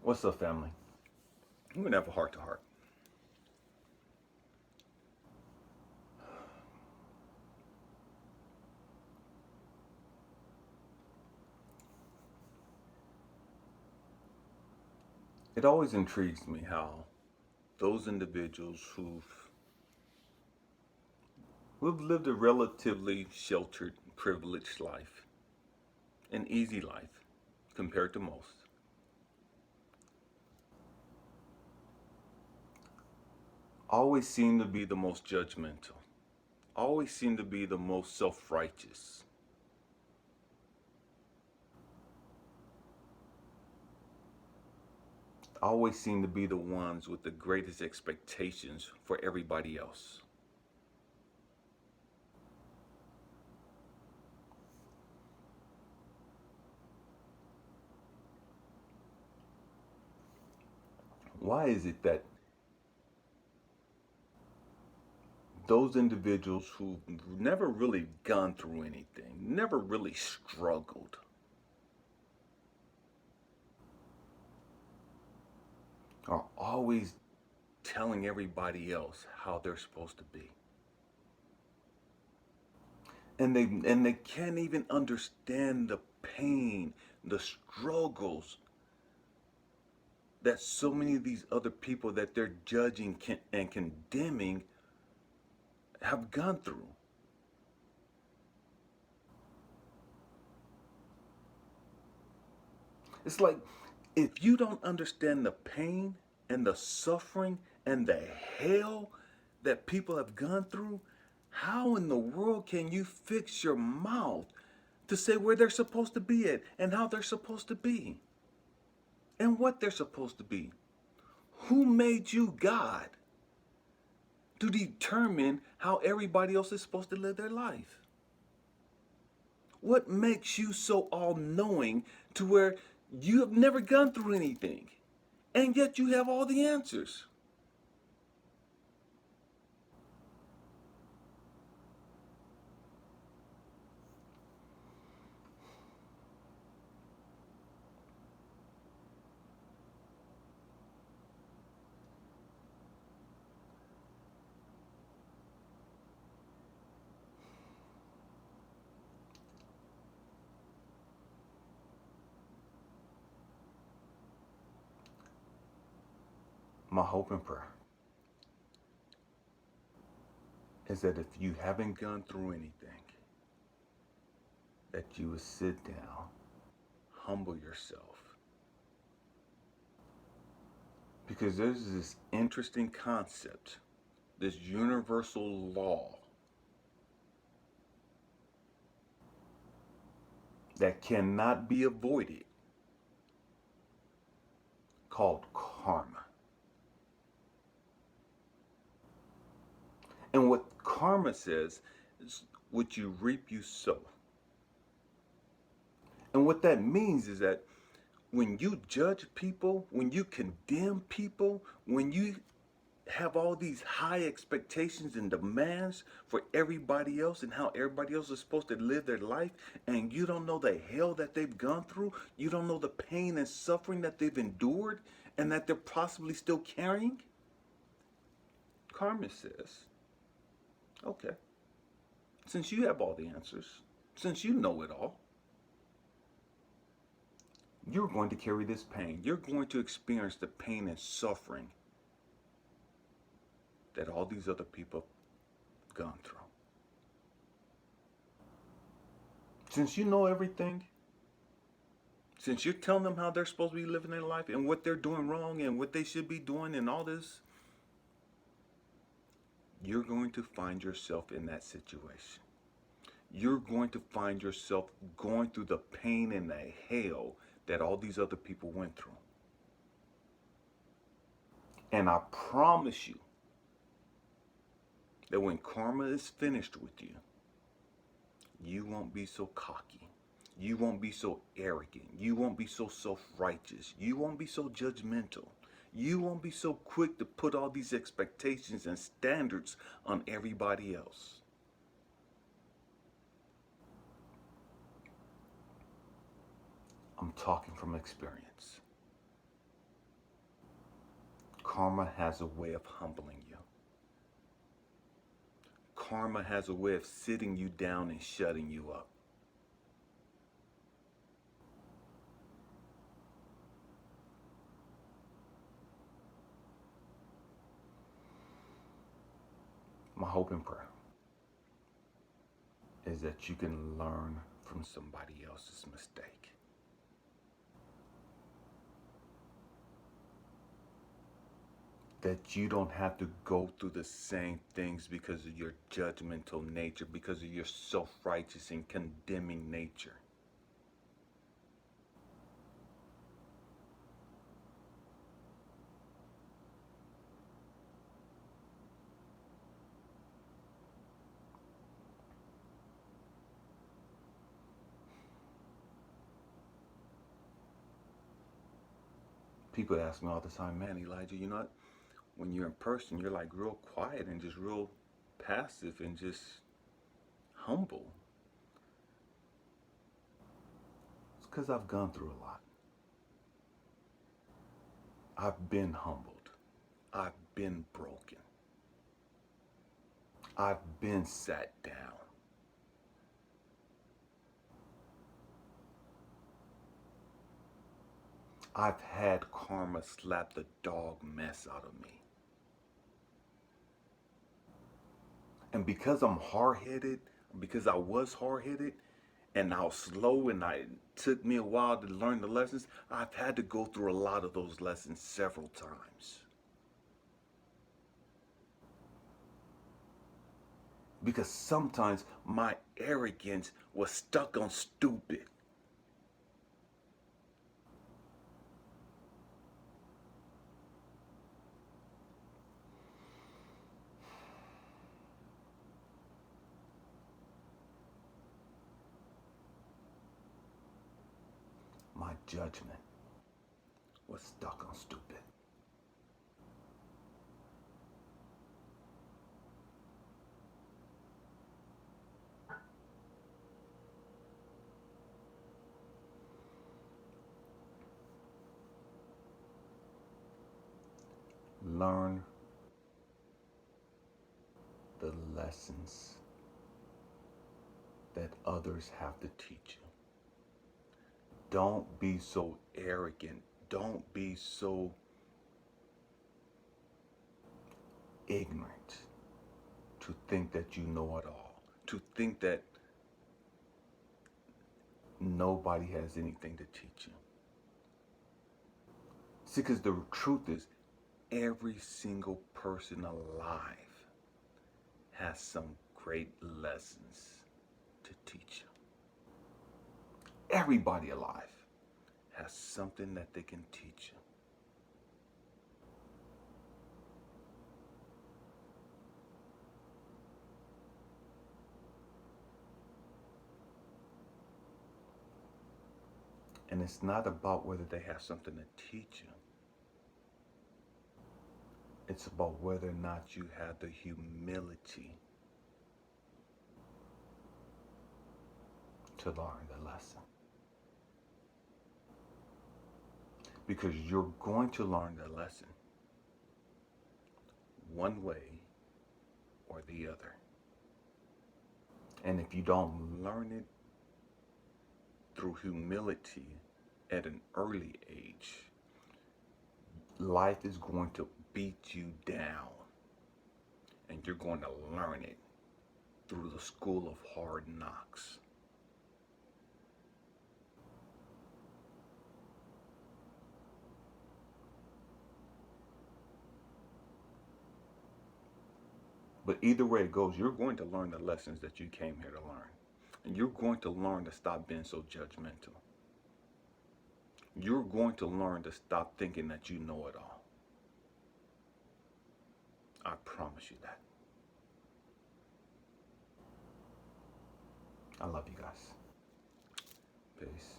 What's up, family? I'm gonna have a heart to heart. It always intrigues me how those individuals who've lived a relatively sheltered, privileged life, an easy life compared to most, always seem to be the most judgmental, always seem to be the most self righteous, always seem to be the ones with the greatest expectations for everybody else. Why is it that those individuals who've never really gone through anything, never really struggled, are always telling everybody else how they're supposed to be? And they can't even understand the pain, the struggles that so many of these other people that they're judging and condemning have gone through. It's like, if you don't understand the pain and the suffering and the hell that people have gone through, how in the world can you fix your mouth to say where they're supposed to be at and how they're supposed to be and what they're supposed to be? Who made you God to determine how everybody else is supposed to live their life? What makes you so all knowing to where you have never gone through anything and yet you have all the answers? My hope and prayer is that if you haven't gone through anything, that you would sit down, humble yourself, because there's this interesting concept, this universal law that cannot be avoided called karma. And what karma says is, what you reap, you sow. And what that means is that when you judge people, when you condemn people, when you have all these high expectations and demands for everybody else and how everybody else is supposed to live their life, and you don't know the hell that they've gone through, you don't know the pain and suffering that they've endured and that they're possibly still carrying, karma says, okay, since you have all the answers, since you know it all, you're going to carry this pain. You're going to experience the pain and suffering that all these other people have gone through. Since you know everything, since you're telling them how they're supposed to be living their life and what they're doing wrong and what they should be doing and all this, you're going to find yourself in that situation. You're going to find yourself going through the pain and the hell that all these other people went through. And I promise you that when karma is finished with you, you won't be so cocky. You won't be so arrogant. You won't be so self righteous. You won't be so judgmental. You won't be so quick to put all these expectations and standards on everybody else. I'm talking from experience. Karma has a way of humbling you. Karma has a way of sitting you down and shutting you up. My hope and prayer is that you can learn from somebody else's mistake. That you don't have to go through the same things because of your judgmental nature, because of your self-righteous and condemning nature. People ask me all the time, man, Elijah, you know what? When you're in person, you're like real quiet and just real passive and just humble. It's because I've gone through a lot. I've been humbled. I've been broken. I've been sat down. I've had karma slap the dog mess out of me. And because I'm hard-headed, because I was hard-headed, and I was slow and it took me a while to learn the lessons, I've had to go through a lot of those lessons several times. Because sometimes my arrogance was stuck on stupid. My judgment was stuck on stupid. Learn the lessons that others have to teach you. Don't be so arrogant. Don't be so ignorant to think that you know it all. To think that nobody has anything to teach you. See, because the truth is, every single person alive has some great lessons to teach you. Everybody alive has something that they can teach you. And it's not about whether they have something to teach you. It's about whether or not you have the humility to learn the lesson. Because you're going to learn the lesson one way or the other. And if you don't learn it through humility at an early age, life is going to beat you down. And you're going to learn it through the school of hard knocks. But either way it goes, you're going to learn the lessons that you came here to learn. And you're going to learn to stop being so judgmental. You're going to learn to stop thinking that you know it all. I promise you that. I love you guys. Peace.